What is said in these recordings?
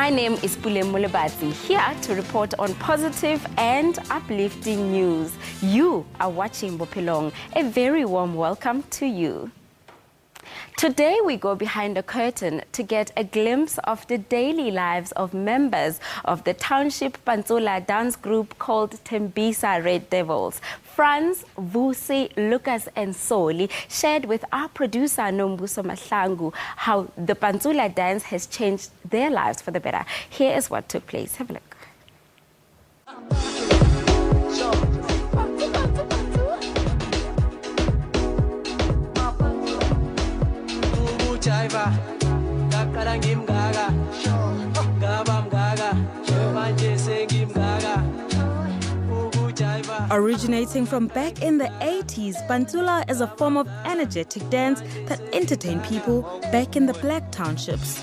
My name is Pule Mulebatsi, here to report on positive and uplifting news. You are watching Bophelong. A very warm welcome to you. Today we go behind the curtain to get a glimpse of the daily lives of members of the Township Pantsula dance group called Tembisa Red Devils. Franz, Vusi, Lucas and Soli shared with our producer Nombuso Mahlangu how the Pantsula dance has changed their lives for the better. Here is what took place. Have a look. Originating from back in the 80s, Pantsula is a form of energetic dance that entertained people back in the black townships.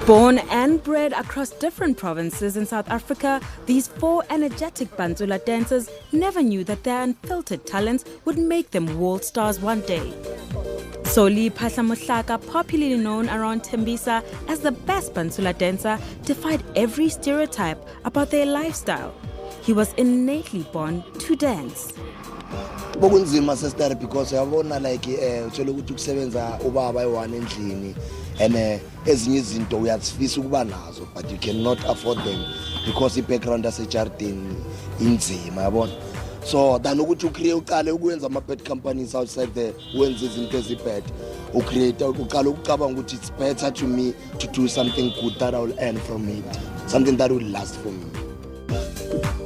Born and bred across different provinces in South Africa, these four energetic Pantsula dancers never knew that their unfiltered talents would make them world stars one day. Soli Phahlamohlaka, popularly known around Tembisa as the best Pantsula dancer, defied every stereotype about their lifestyle. He was innately born to dance. Bokunzima sister because yabona like utshela ukuthi ukusebenza ubaba ewane endlini and ezinye izinto uyazifisa ukuba nazo but you cannot afford them because the background yaseJardini inzima yabona. So than ukuthi ucreate uqale ukwenza ama bad companies outside there wenza izinto ezibad ucreate uqala ukucabanga ukuthi it's better to me to do something good that I will earn from it, something that will last for me.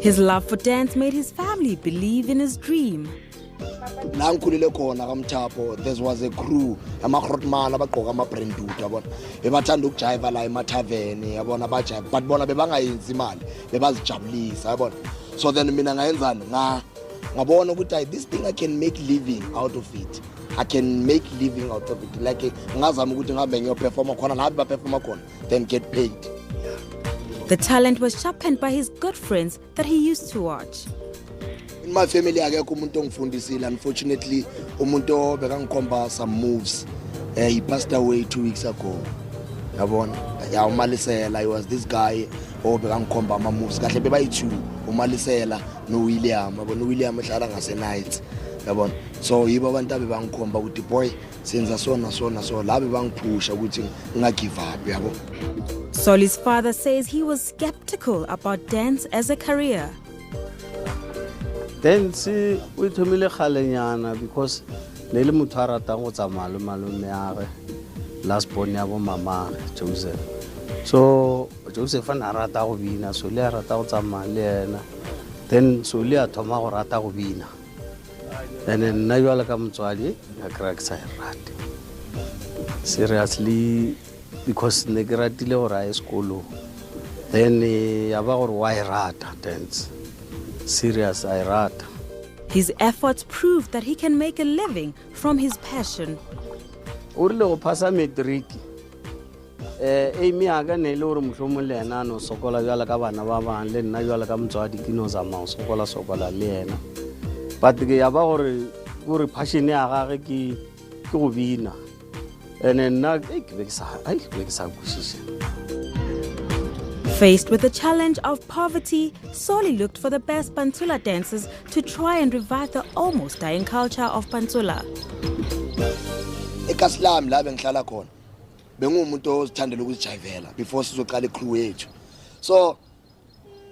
His love for dance made his family believe in his dream. La ngikhulile khona kaMthapo there was a crew amagrotman abagqoka ama-brandwood yabona bebathanda ukujiva la emathavern yabona bajive but bona bebangayenzi imali bebazijabulisa yabona. So then mina ngayenzani ngabona ukuthi this thing I can make living out of it. I can make living out of it. Like ngazama ukuthi ngabe ngiyoperforma khona nabi baperforma khona then get paid. The talent was sharpened by his good friends that he used to watch. In my family akekho umuntu ongifundisile. Unfortunately umuntu bekangikhomba some moves. He passed away 2 weeks ago. Yabona umalisela he was this guy bekangikhomba ama moves kahle bebayi2 umalisela no William yabona uWilliam ehlala ngase-night yabona. So yibo abantu abebangikhomba ukuthi boy senza sona so la bebangiphusha ukuthi ngingagive up yabo. Soli's father says he was skeptical about dance as a career. Dance we thomile khalenyana because le motho a ratang go tsamaya malome yagwe last born ya bo mama Joseph. So Joseph ana rata go bina so le rata go tsamaya le yena then so le a thoma go rata go bina and then na yala ka motswadi a crack sa rate seriously because ne ke ratile go ra sekolo then ya ba gore why rata dance serious I rata. His efforts proved that he can make a living from his passion. Urile go phasa matric emi aga ne le gore mohlomong le ena no sokola jala ka bana ba bang le nna jala ka motswadi ke no zama sokola le yena but ke ya ba gore passion ya gagwe ke go bina and nna ke be ke sa kwishisha. Faced with the challenge of poverty, Soli looked for the best Pantsula dancers to try and revive the almost dying culture of Pantsula. Ekaslam la bengihlala khona bengumuntu ozithandela ukuzijayivela before sizoqala icrew yethu. So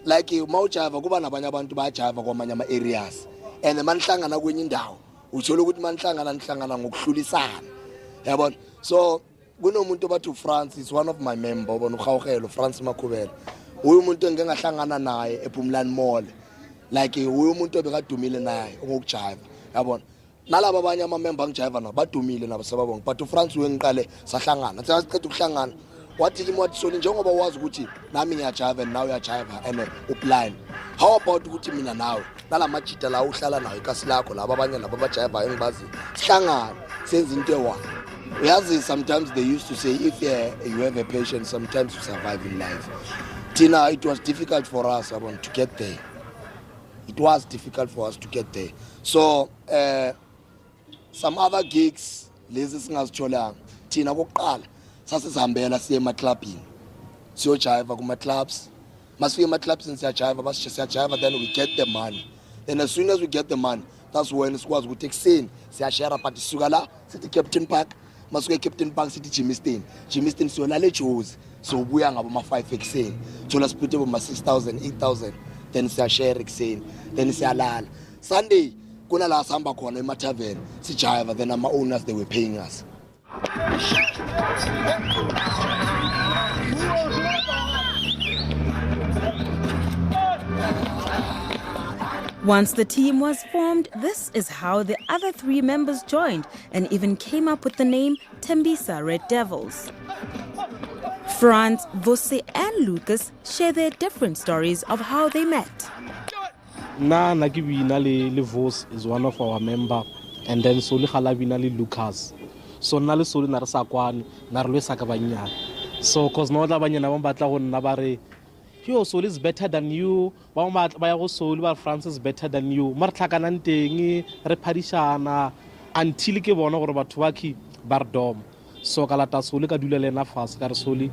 like mawujiva kuba nabanye abantu bayajiva kwamanye ama areas and manihlangana kwenye indawo uthola ukuthi manihlangana ngokuhlulisana yabona. So kunomuntu bathu France is one of my member bona uGawugelo France Makhubela uyu umuntu engengahlangana naye ePhumlani Mall like uyu umuntu obekadumile naye ngokujiva yabona. Nalabo abanye ama member ngijiva nabo badumile nabo sababonga but uFrance wengiqale sahlangana sasiqeda ukuhlangana wathi kimi wathi Soli njengoba wazi ukuthi nami ngiyajiva and nawe uyajiva and ublind how about ukuthi mina nawe nalamajita la uhlala nawe ikasi lakho labo abanye labo abajiva engibazi sihlangana senze into ewa. Sometimes they used to say if you have a patient sometimes you survive in life. Tina, it was difficult for us to get there. It was difficult for us to get there. So some other gigs lezi singazitholanga thina kokuqala sasizihambela siye ema-clubbini siyojiva kuma-clubs masifike ema-clubs siyajiva siyajiva then we get the money. Then as soon as we get the money, that's when sikwazi ukuthi ekuseni siyashare but sisuka la sithi Captain Park masuke Captain Park sithi Jimiston siyolala eJozi sobuya ngabo ma-5 ekuseni thola siphethe bo ma-6,000 8,000 then siyashare ekuseni then siyalala. Sunday kuna la sihamba khona ema-tavern sijiva then ama-owners they were paying us. Once the team was formed, this is how the other 3 members joined and even came up with the name Tembisa Red Devils. Franz, Vose and Lucas share their different stories of how they met. Vos is one of our members, and then Soli Halabina Lucas. So Nali Soli Narasakwan, Narle Sakabanya. So cause no Labanya Batla Nabare. Yo, Sol is better than you. Sol, France is better than you. Martlakanante, Reparishana, until Kibono or Batuaki, Bardom. So Kalata Solika Dulena Fas, Carsoli,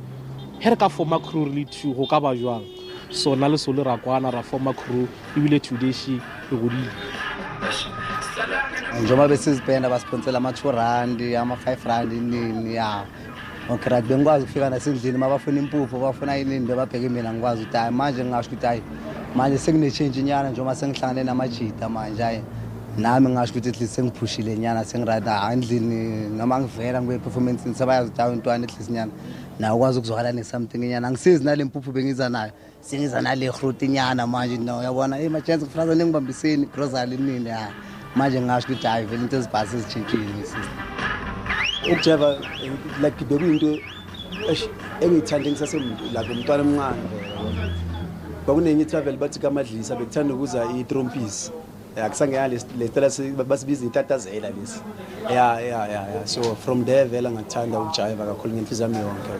Herka former crew lead to Hokaba Juan. So Nala Sola Rakwana, a former crew, you will let you deshi, you would eat. Njoma besizipenda basiponsela ama-2 ama-5 nini ya okay right bengikwazi ukufika nasendlini mabafuna impuphu bafuna yini bebabheke mina ngikwazi ukuthi hayi manje ngingasho ukuthi hayi manje sekune-change nyana njengoba sengihlangane namajita manje hayi nami ngingasho ukuthi at least sengiphushile nyana sengirada endlini noma ngivela ngibe-performance sebayazi ukuthi hayi ntwana at least nyana naye ukwazi ukuzwakala ne-something nyana angisizi nale mpuphu bengiza nayo sengiza nale fruit nyana manje no yabona hey machansi kufraza ningibambiseni grocery nini ya manje ngasho ukuthi hayi vele into ezibhasi ezitshintshile ngisisi ukujiva like bekuyinto engiyithanda ngisasemuntu lapho umntwana omncane kwakunenye i-travel bathi kaMadlisa bekuthanda ukuza i-Trompisi akusangeya lesitela basibiza itatazela lesi ya so from there vele ngathanda ukujiva kakhulu ngenhliziyo yami yonke.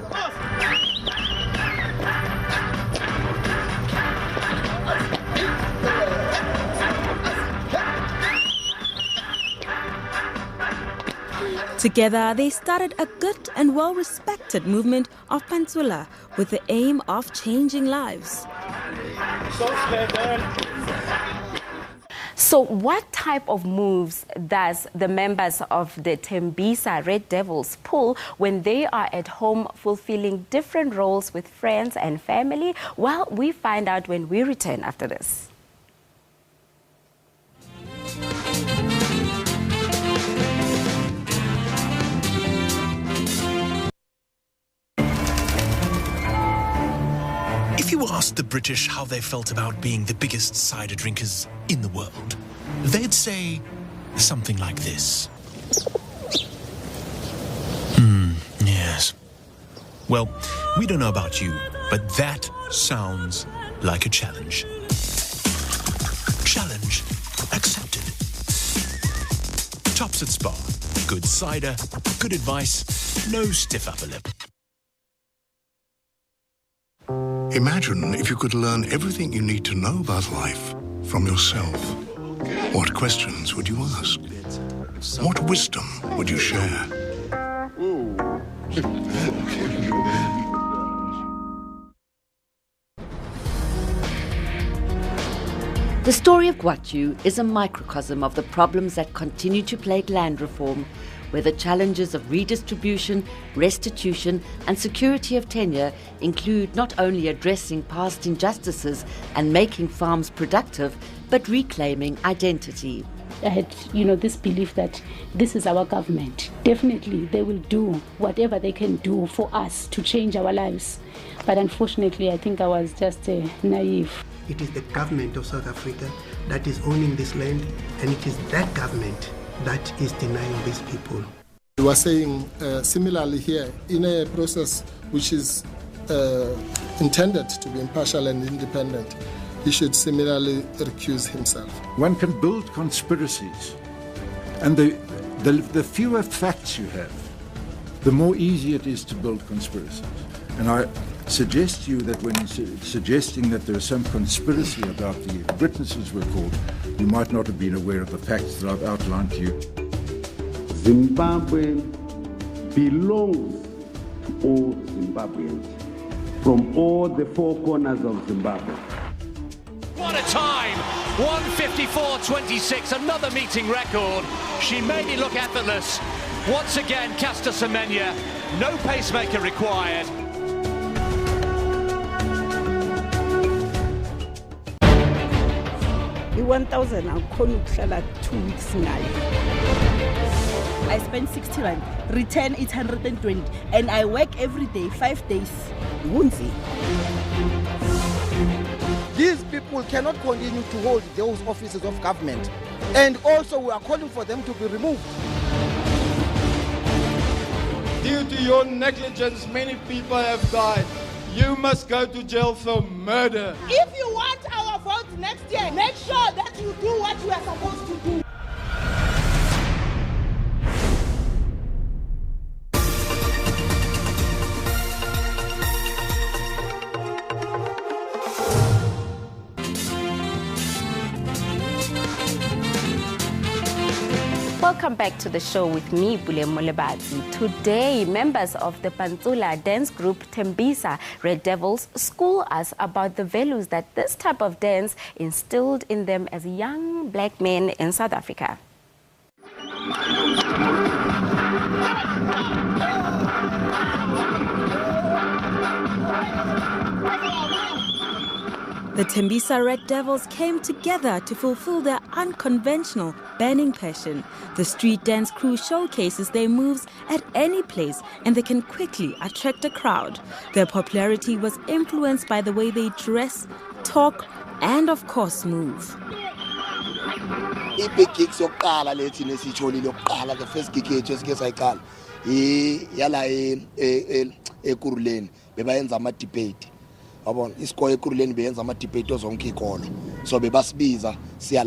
Together, they started a good and well-respected movement of Pantsula with the aim of changing lives. So what type of moves does the members of the Tembisa Red Devils pull when they are at home fulfilling different roles with friends and family? Well, we find out when we return after this. If you asked the British how they felt about being the biggest cider drinkers in the world, they'd say something like this. Yes. Well, we don't know about you, but that sounds like a challenge. Challenge accepted. Tops at Spa. Good cider, good advice, no stiff upper lip. Imagine if you could learn everything you need to know about life from yourself. What questions would you ask? What wisdom would you share? The story of Guachu is a microcosm of the problems that continue to plague land reform, where the challenges of redistribution, restitution and security of tenure include not only addressing past injustices and making farms productive, but reclaiming identity. I had, this belief that this is our government. Definitely, they will do whatever they can do for us to change our lives. But unfortunately, I think I was just naive. It is the government of South Africa that is owning this land, and it is that government that is denying these people. We were saying similarly here, in a process which is intended to be impartial and independent, he should similarly recuse himself. One can build conspiracies, and the fewer facts you have, the more easy it is to build conspiracies. And I suggest to you that when suggesting that there is some conspiracy about the witnesses were called, you might not have been aware of the facts that I've outlined to you. Zimbabwe belongs to all Zimbabweans from all the four corners of Zimbabwe. What a time! 1:54.26, another meeting record. She made it look effortless. Once again, Caster Semenya, no pacemaker required. The 1,000 angikhona ukuhlala 2 weeks ngayo. I spend 60 rand, return 820, and I work every day, 5 days. These people cannot continue to hold those offices of government, and also we are calling for them to be removed. Due to your negligence, many people have died. You must go to jail for murder. If you want our vote next year, make sure that you do what you are supposed to do. Welcome back to the show with me, Bule Molebatsi. Today, members of the Pantsula dance group Tembisa Red Devils school us about the values that this type of dance instilled in them as young black men in South Africa. The Tembisa Red Devils came together to fulfill their unconventional, burning passion. The street dance crew showcases their moves at any place, and they can quickly attract a crowd. Their popularity was influenced by the way they dress, talk, and of course move. Big gigs yokuqala lethi nesitholile yokuqala the first gig yethu esike sayiqala yala ekuruleni bebayenza ama debate. Yabona isikole ekuruleni beyenza ama debate zonke ikolo so bebasibiza siya